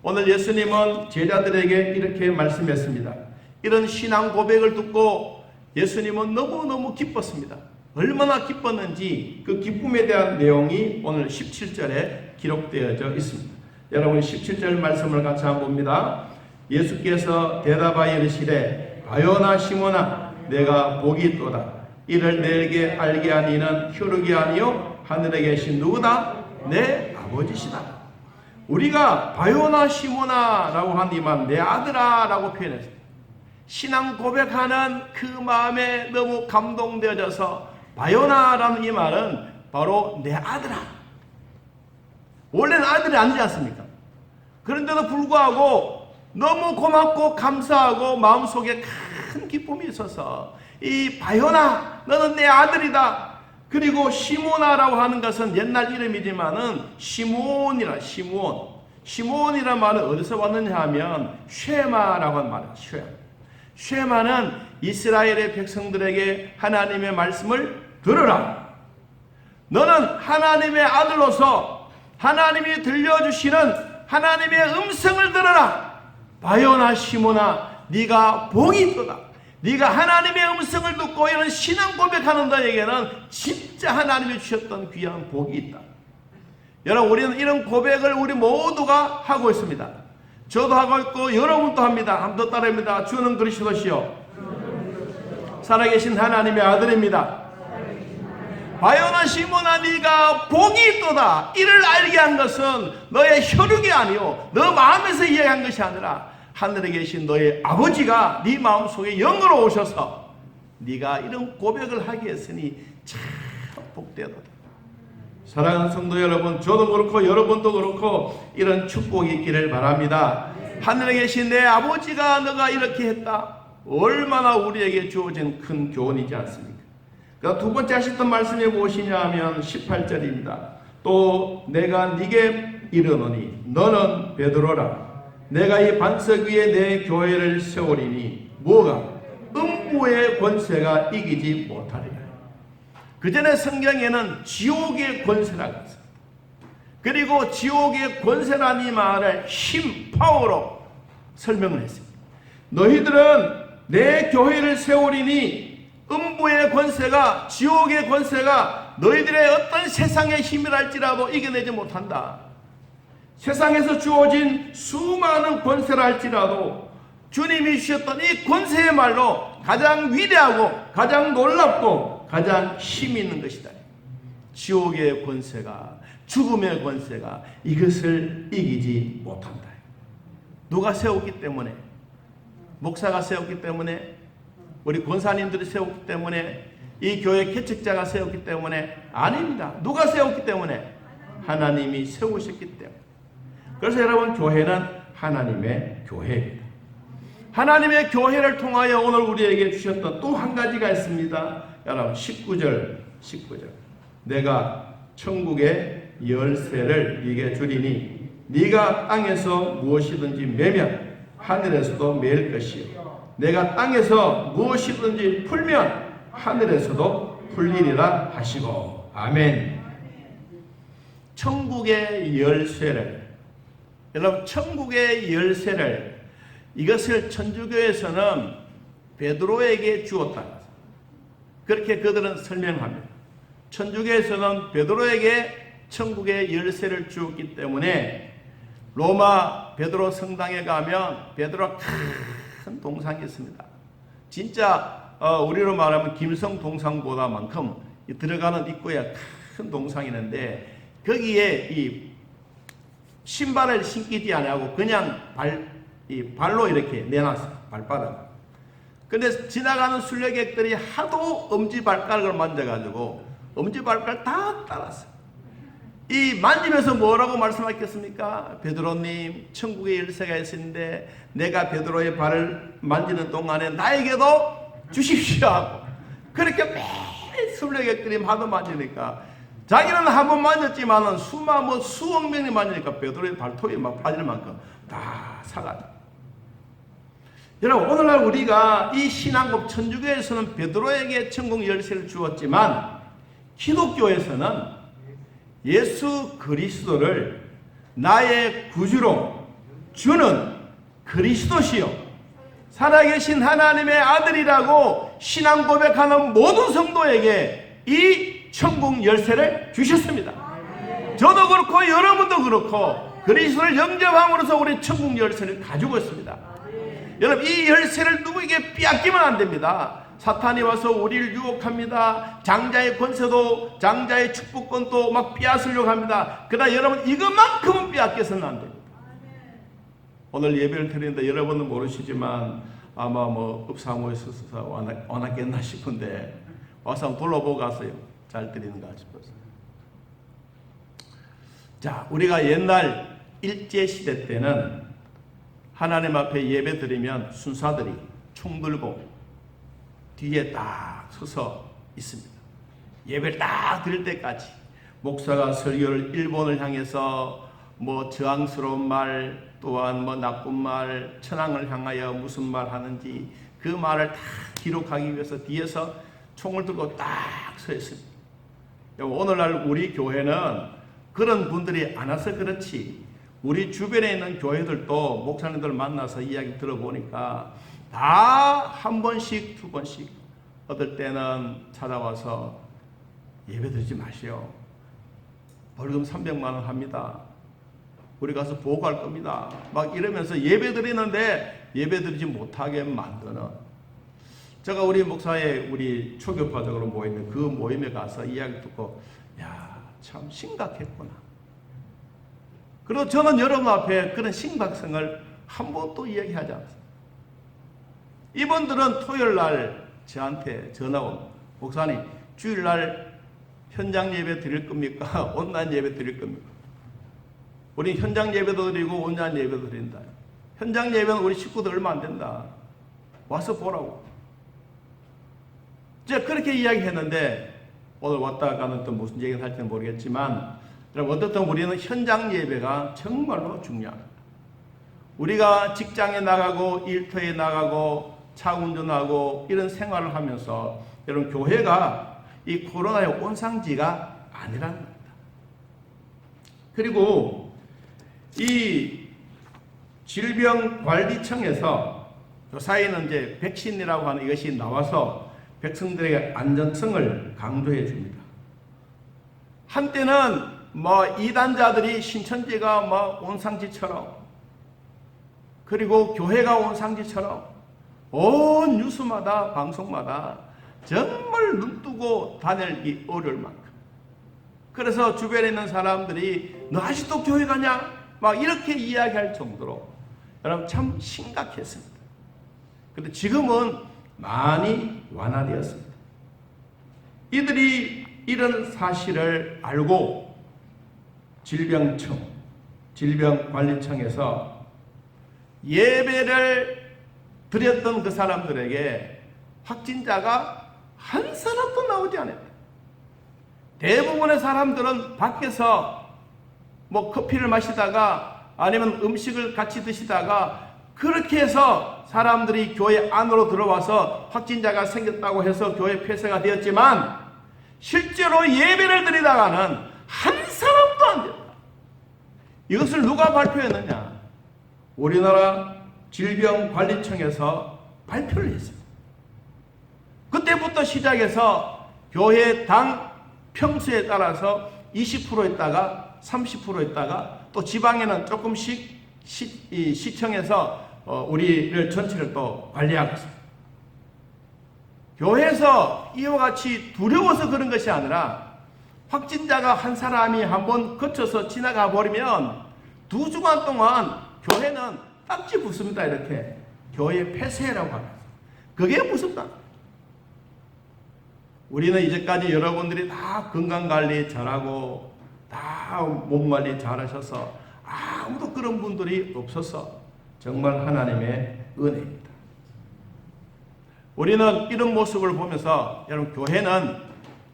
오늘 예수님은 제자들에게 이렇게 말씀했습니다. 이런 신앙 고백을 듣고 예수님은 너무너무 기뻤습니다. 얼마나 기뻤는지 그 기쁨에 대한 내용이 오늘 17절에 기록되어져 있습니다. 여러분 17절 말씀을 같이 한번 봅니다. 예수께서 대답하여 이르시되 바요나 시몬아 내가 복이 있도다. 이를 내게 알게 한 이는 혈육이 아니요 하늘에 계신 누구다? 내 아버지시다. 우리가 바요나 시몬아 라고 한 이만 내 아들아 라고 표현했어요. 신앙 고백하는 그 마음에 너무 감동되어져서 바요나라는 이 말은 바로 내 아들아. 원래는 아들이 아니지 않습니까? 그런데도 불구하고 너무 고맙고 감사하고 마음속에 큰 기쁨이 있어서 이 바요나 너는 내 아들이다. 그리고 시모나라고 하는 것은 옛날 이름이지만은 시몬이란 말은 어디서 왔느냐 하면 쉐마라고 하는 말이에요. 쉐마는 이스라엘의 백성들에게 하나님의 말씀을 들으라. 너는 하나님의 아들로서 하나님이 들려주시는 하나님의 음성을 들으라. 바요나 시모나 네가 복이 있도다. 네가 하나님의 음성을 듣고 이런 신앙 고백하는 너에게는 진짜 하나님이 주셨던 귀한 복이 있다. 여러분 우리는 이런 고백을 우리 모두가 하고 있습니다. 저도 하고 있고 여러분도 합니다. 한번 더 따라합니다. 주는 그리스도시요 살아계신 하나님의 아들입니다. 바요나 시몬아 네가 복이 있도다. 이를 알게 한 것은 너의 혈육이 아니요 너 마음에서 이해한 것이 아니라 하늘에 계신 너의 아버지가 네 마음속에 영으로 오셔서 네가 이런 고백을 하게 했으니 참 복되도다. 사랑하는 성도 여러분, 저도 그렇고 여러분도 그렇고 이런 축복이 있기를 바랍니다. 하늘에 계신 내 아버지가 너가 이렇게 했다. 얼마나 우리에게 주어진 큰 교훈이지 않습니까? 두 번째 하셨던 말씀이 무엇이냐 하면 18절입니다. 또 내가 네게 이르노니 너는 베드로라. 내가 이 반석 위에 내 교회를 세우리니 뭐가? 음부의 권세가 이기지 못하리라. 그 전에 성경에는 지옥의 권세라고 했어요. 그리고 지옥의 권세라는 이 말을 힘, 파워로 설명을 했습니다. 너희들은 내 교회를 세우리니 음부의 권세가, 지옥의 권세가 너희들의 어떤 세상의 힘이랄지라도 이겨내지 못한다. 세상에서 주어진 수많은 권세라 할지라도 주님이 주셨던 이 권세야말로 가장 위대하고 가장 놀랍고 가장 힘이 있는 것이다. 지옥의 권세가, 죽음의 권세가 이것을 이기지 못한다. 누가 세웠기 때문에? 목사가 세웠기 때문에? 우리 권사님들이 세웠기 때문에? 이 교회 개척자가 세웠기 때문에? 아닙니다. 누가 세웠기 때문에? 하나님이 세우셨기 때문에. 그래서 여러분, 교회는 하나님의 교회입니다. 하나님의 교회를 통하여 오늘 우리에게 주셨던 또 한 가지가 있습니다. 여러분, 19절. 내가 천국의 열쇠를 네게 주리니 네가 땅에서 무엇이든지 매면 하늘에서도 매일 것이요 내가 땅에서 무엇이든지 풀면 하늘에서도 풀리리라 하시고. 아멘. 천국의 열쇠를, 여러분, 천국의 열쇠를, 이것을 천주교에서는 베드로에게 주었다. 그렇게 그들은 설명합니다. 천주교에서는 베드로에게 천국의 열쇠를 주었기 때문에 로마 베드로 성당에 가면 베드로가 큰 동상이 있습니다. 진짜 우리로 말하면 김성 동상보다만큼 들어가는 입구에 큰 동상이 있는데 거기에 이 신발을 신기지 않고 그냥 발로 이렇게 내놨어요. 발바닥. 근데 지나가는 순례객들이 하도 엄지발가락을 만져가지고 엄지발가락 다 따랐어요. 이 만지면서 뭐라고 말씀하셨겠습니까? 베드로님, 천국의 열쇠가 있는데 내가 베드로의 발을 만지는 동안에 나에게도 주십시오 하고, 그렇게 매일 순례객들이 하도 만지니까 자기는 한 번 만졌지만은 수억 명이 만지니까 베드로의 발톱이 막 빠질 만큼 다 사가지고. 여러분, 오늘날 우리가 이 신앙국 천주교에서는 베드로에게 천국 열쇠를 주었지만 기독교에서는 예수 그리스도를 나의 구주로 주는 그리스도시요 살아계신 하나님의 아들이라고 신앙 고백하는 모든 성도에게 이 천국 열쇠를 주셨습니다. 저도 그렇고 여러분도 그렇고 그리스도를 영접함으로써 우리 천국 열쇠를 가지고 있습니다. 여러분, 이 열쇠를 누구에게 빼앗기면 안 됩니다. 사탄이 와서 우리를 유혹합니다. 장자의 권세도, 장자의 축복권도 막 빼앗으려고 합니다. 그러나 여러분, 이것만큼은 빼앗겨서는 안 됩니다. 오늘 예배를 드리는데 여러분은 모르시지만 아마 읍사모에서 왔겠나 싶은데 와서 한번 둘러보고 갔어요. 잘 드리는가 싶어서. 자, 우리가 옛날 일제시대 때는 하나님 앞에 예배 드리면 순사들이 총 들고 뒤에 딱 서서 있습니다. 예배를 딱 드릴 때까지 목사가 설교를 일본을 향해서 저항스러운 말, 또한 나쁜 말, 천황을 향하여 무슨 말 하는지 그 말을 다 기록하기 위해서 뒤에서 총을 들고 딱 서 있습니다. 오늘날 우리 교회는 그런 분들이 안 와서 그렇지, 우리 주변에 있는 교회들도 목사님들 만나서 이야기 들어보니까 다 한 번씩, 두 번씩, 어떨 때는 찾아와서 예배 드리지 마시오. 벌금 300만 원 합니다. 우리 가서 보고할 겁니다. 막 이러면서 예배 드리는데 예배 드리지 못하게 만드는. 제가 우리 목사의 우리 초교파적으로 모이는 그 모임에 가서 이야기 듣고, 야, 참 심각했구나. 그리고 저는 여러분 앞에 그런 심각성을 한 번도 이야기하지 않았어요. 이분들은 토요일날 저한테 전화 온, 목사님, 주일날 현장 예배 드릴 겁니까? 온라인 예배 드릴 겁니까? 우리 현장 예배도 드리고 온라인 예배도 드린다. 현장 예배는 우리 식구들 얼마 안 된다. 와서 보라고. 제가 그렇게 이야기했는데 오늘 왔다 가는 또 무슨 얘기를 할지는 모르겠지만 여러분 어떻든 우리는 현장 예배가 정말로 중요합니다. 우리가 직장에 나가고 일터에 나가고 차 운전하고 이런 생활을 하면서 여러분 교회가 이 코로나의 온상지가 아니라는 겁니다. 그리고 이 질병관리청에서 요사이는 이제 백신이라고 하는 이것이 나와서 백성들에게 안전성을 강조해 줍니다. 한때는 뭐 이단자들이 신천지가 뭐 온상지처럼 그리고 교회가 온상지처럼 온 뉴스마다 방송마다 정말 눈뜨고 다니기 어려울 만큼 그래서 주변에 있는 사람들이 너 아직도 교회 가냐? 막 이렇게 이야기할 정도로 여러분 참 심각했습니다. 그런데 지금은 많이 완화되었습니다. 이들이 이런 사실을 알고 질병관리청에서 예배를 드렸던 그 사람들에게 확진자가 한 사람도 나오지 않았다. 대부분의 사람들은 밖에서 뭐 커피를 마시다가 아니면 음식을 같이 드시다가 그렇게 해서 사람들이 교회 안으로 들어와서 확진자가 생겼다고 해서 교회 폐쇄가 되었지만 실제로 예배를 드리다가는 한 사람도 안 됐다. 이것을 누가 발표했느냐? 우리나라 질병관리청에서 발표를 했습니다. 그때부터 시작해서 교회 당 평수에 따라서 20% 있다가 30% 있다가 또 지방에는 조금씩 시청에서 우리를 전체를 또 관리하고 있습니다. 교회에서 이와 같이 두려워서 그런 것이 아니라 확진자가 한 사람이 한번 거쳐서 지나가 버리면 2주간 동안 교회는 딱지 붙습니다. 이렇게 교회 폐쇄라고 합니다. 그게 무섭다. 우리는 이제까지 여러분들이 다 건강관리 잘하고 다 몸관리 잘하셔서 아무도 그런 분들이 없어서 정말 하나님의 은혜입니다. 우리는 이런 모습을 보면서 여러분 교회는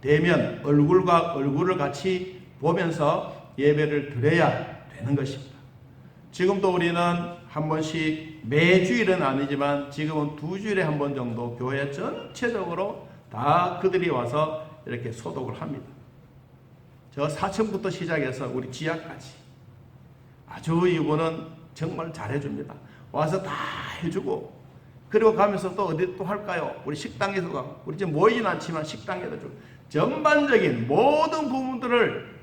대면 얼굴과 얼굴을 같이 보면서 예배를 드려야 되는 것입니다. 지금도 우리는 한 번씩 매주일은 아니지만 지금은 2주일에 한 번 정도 교회 전체적으로 다 그들이 와서 이렇게 소독을 합니다. 저 4층부터 시작해서 우리 지하까지 아주 이분은 정말 잘해줍니다. 와서 다 해주고 그리고 가면서 또 어디 또 할까요? 우리 식당에도 가고 우리 지금 모이진 않지만 식당에도 주고 전반적인 모든 부분들을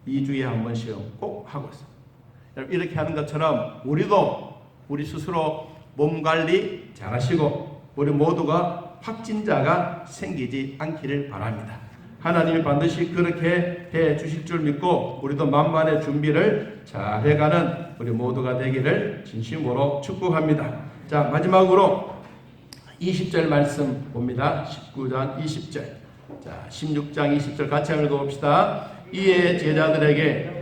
2주에 한 번씩 꼭 하고 있습니다. 이렇게 하는 것처럼 우리도 우리 스스로 몸 관리 잘 하시고 우리 모두가 확진자가 생기지 않기를 바랍니다. 하나님이 반드시 그렇게 해 주실 줄 믿고 우리도 만반의 준비를 잘 해가는 우리 모두가 되기를 진심으로 축복합니다. 자, 마지막으로 20절 말씀 봅니다. 19장 20절. 자, 16장 20절 같이 한번 읽어봅시다. 이에 제자들에게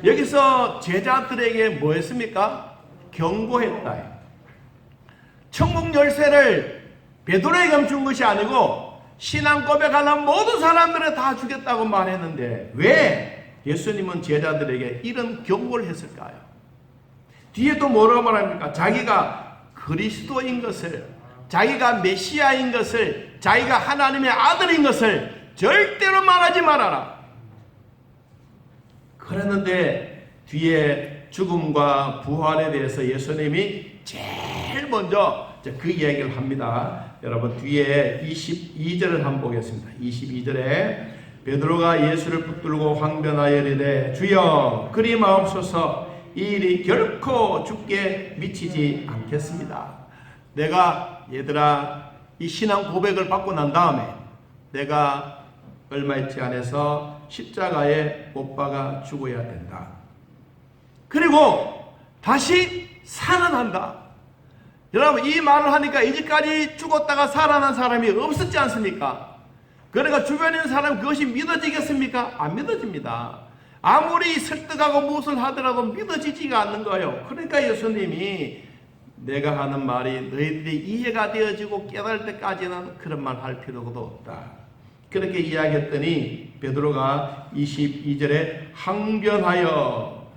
여기서 제자들에게 뭐 했습니까? 경고했다. 천국 열쇠를 베드로에게 준 것이 아니고 신앙 고백하는 모든 사람들을 다 주겠다고 말했는데 왜 예수님은 제자들에게 이런 경고를 했을까요? 뒤에도 뭐라고 말합니까? 자기가 그리스도인 것을, 자기가 메시아인 것을, 자기가 하나님의 아들인 것을 절대로 말하지 말아라. 그랬는데 뒤에 죽음과 부활에 대해서 예수님이 제일 먼저 그 이야기를 합니다. 여러분 뒤에 22절을 한번 보겠습니다. 22절에 베드로가 예수를 붙들고 황변하여 이르되 주여 그리 마옵소서 이 일이 결코 죽게 미치지 않겠습니다. 내가 얘들아 이 신앙 고백을 받고 난 다음에 내가 얼마 있지 않아서 십자가에 못 박아 죽어야 된다. 그리고 다시 살아난다. 여러분 이 말을 하니까 이제까지 죽었다가 살아난 사람이 없었지 않습니까? 그러니까 주변에 있는 사람 그것이 믿어지겠습니까? 안 믿어집니다. 아무리 설득하고 무엇을 하더라도 믿어지지가 않는 거예요. 그러니까 예수님이 내가 하는 말이 너희들이 이해가 되어지고 깨달을 때까지는 그런 말 할 필요도 없다. 그렇게 이야기했더니 베드로가 22절에 항변하여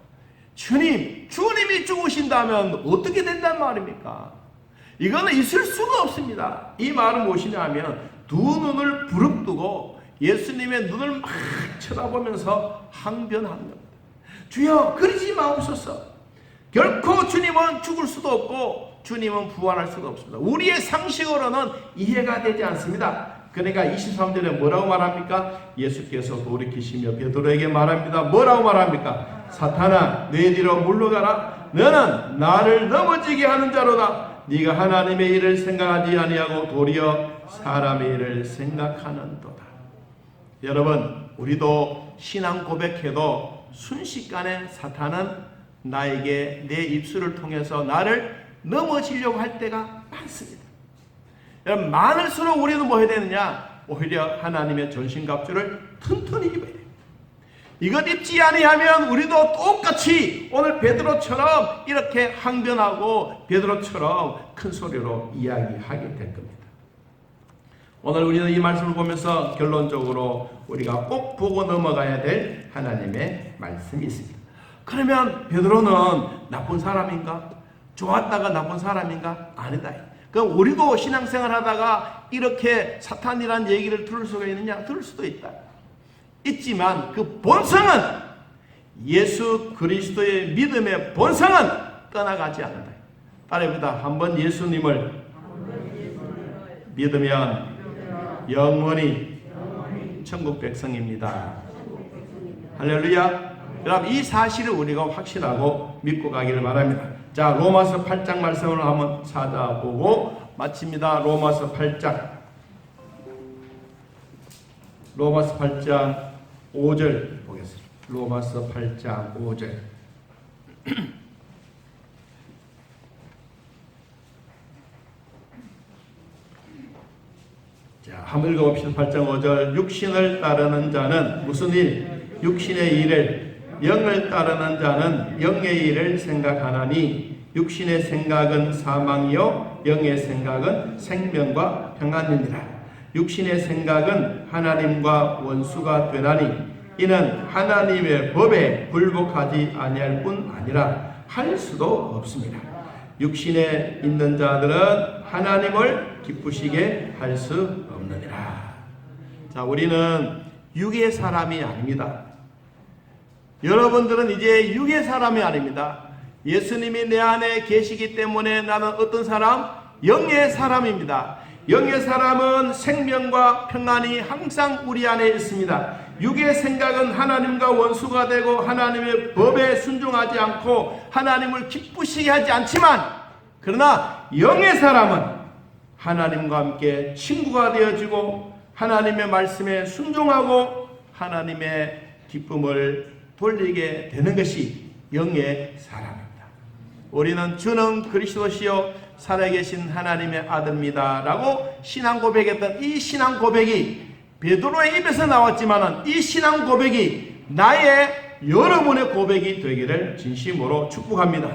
주님이 죽으신다면 어떻게 된단 말입니까? 이거는 있을 수가 없습니다. 이 말은 무엇이냐면 두 눈을 부릅뜨고 예수님의 눈을 막 쳐다보면서 항변하는 겁니다. 주여 그러지 마옵소서. 결코 주님은 죽을 수도 없고 주님은 부활할 수도 없습니다. 우리의 상식으로는 이해가 되지 않습니다. 그러니까 23절에 뭐라고 말합니까? 예수께서 돌이키시며 베드로에게 말합니다. 뭐라고 말합니까? 사탄아 내 뒤로 물러가라. 너는 나를 넘어지게 하는 자로다. 네가 하나님의 일을 생각하지 아니하고 도리어 사람의 일을 생각하는도다. 여러분 우리도 신앙 고백해도 순식간에 사탄은 나에게 내 입술을 통해서 나를 넘어지려고 할 때가 많습니다. 여러분 많을수록 우리는 뭐 해야 되느냐? 오히려 하나님의 전신갑주를 튼튼히 입어야 돼요. 이것 입지 아니하면 우리도 똑같이 오늘 베드로처럼 이렇게 항변하고 베드로처럼 큰 소리로 이야기하게 될 겁니다. 오늘 우리는 이 말씀을 보면서 결론적으로 우리가 꼭 보고 넘어가야 될 하나님의 말씀이 있습니다. 그러면 베드로는 나쁜 사람인가? 좋았다가 나쁜 사람인가? 아니다. 그럼 우리도 신앙생활 하다가 이렇게 사탄이라는 얘기를 들을 수가 있느냐? 들을 수도 있다. 있지만 그 본성은 예수 그리스도의 믿음의 본성은 떠나가지 않는다. 따라해보다 한번 예수님을 믿으면 영원히 천국 백성입니다. 할렐루야. 여러분 이 사실을 우리가 확신하고 믿고 가기를 바랍니다. 자 로마서 8장 말씀을 한번 찾아보고 마칩니다. 로마서 8장 5절 보겠습니다. 로마서 8장 5절 자 한번 읽어봅시다. 8장 5절 육신을 따르는 자는 무슨 일? 육신의 일을 영을 따르는 자는 영의 일을 생각하나니 육신의 생각은 사망이요 영의 생각은 생명과 평안이니라. 육신의 생각은 하나님과 원수가 되나니 이는 하나님의 법에 굴복하지 아니할 뿐 아니라 할 수도 없습니다. 육신에 있는 자들은 하나님을 기쁘시게 할 수 없느니라. 자, 우리는 육의 사람이 아닙니다. 여러분들은 이제 육의 사람이 아닙니다. 예수님이 내 안에 계시기 때문에 나는 어떤 사람? 영의 사람입니다. 영의 사람은 생명과 평안이 항상 우리 안에 있습니다. 육의 생각은 하나님과 원수가 되고 하나님의 법에 순종하지 않고 하나님을 기쁘시게 하지 않지만 그러나 영의 사람은 하나님과 함께 친구가 되어지고 하나님의 말씀에 순종하고 하나님의 기쁨을 돌리게 되는 것이 영의 사람입니다. 우리는 주는 그리스도시요 살아계신 하나님의 아들입니다 라고 신앙 고백했던 이 신앙 고백이 베드로의 입에서 나왔지만 이 신앙 고백이 나의 여러분의 고백이 되기를 진심으로 축복합니다.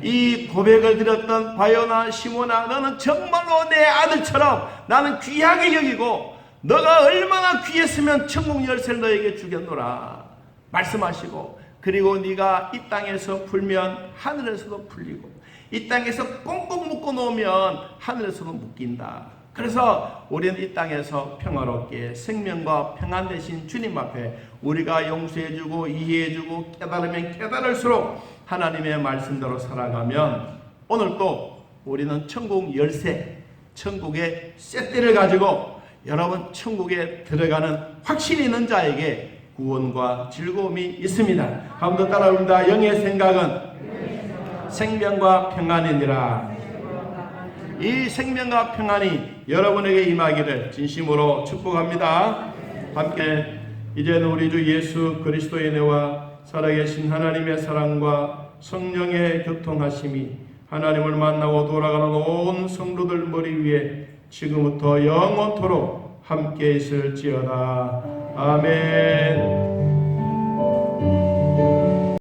이 고백을 드렸던 바요나 시모나 너는 정말로 내 아들처럼 나는 귀하게 여기고 너가 얼마나 귀했으면 천국 열쇠를 너에게 주겠노라 말씀하시고 그리고 네가 이 땅에서 풀면 하늘에서도 풀리고 이 땅에서 꽁꽁 묶어 놓으면 하늘에서도 묶인다. 그래서 우리는 이 땅에서 평화롭게 생명과 평안 되신 주님 앞에 우리가 용서해주고 이해해주고 깨달으면 깨달을수록 하나님의 말씀대로 살아가면 오늘 또 우리는 천국 열쇠, 천국의 쇳대를 가지고 여러분 천국에 들어가는 확신이 있는 자에게 구원과 즐거움이 있습니다. 한 번 더 따라합니다. 영의 생각은 생명과 평안이니라. 이 생명과 평안이 여러분에게 임하기를 진심으로 축복합니다. 함께 이제는 우리 주 예수 그리스도의 은혜와 살아계신 하나님의 사랑과 성령의 교통하심이 하나님을 만나고 돌아가는 온 성도들 머리 위에 지금부터 영원토록 함께 있을지어다. 아멘.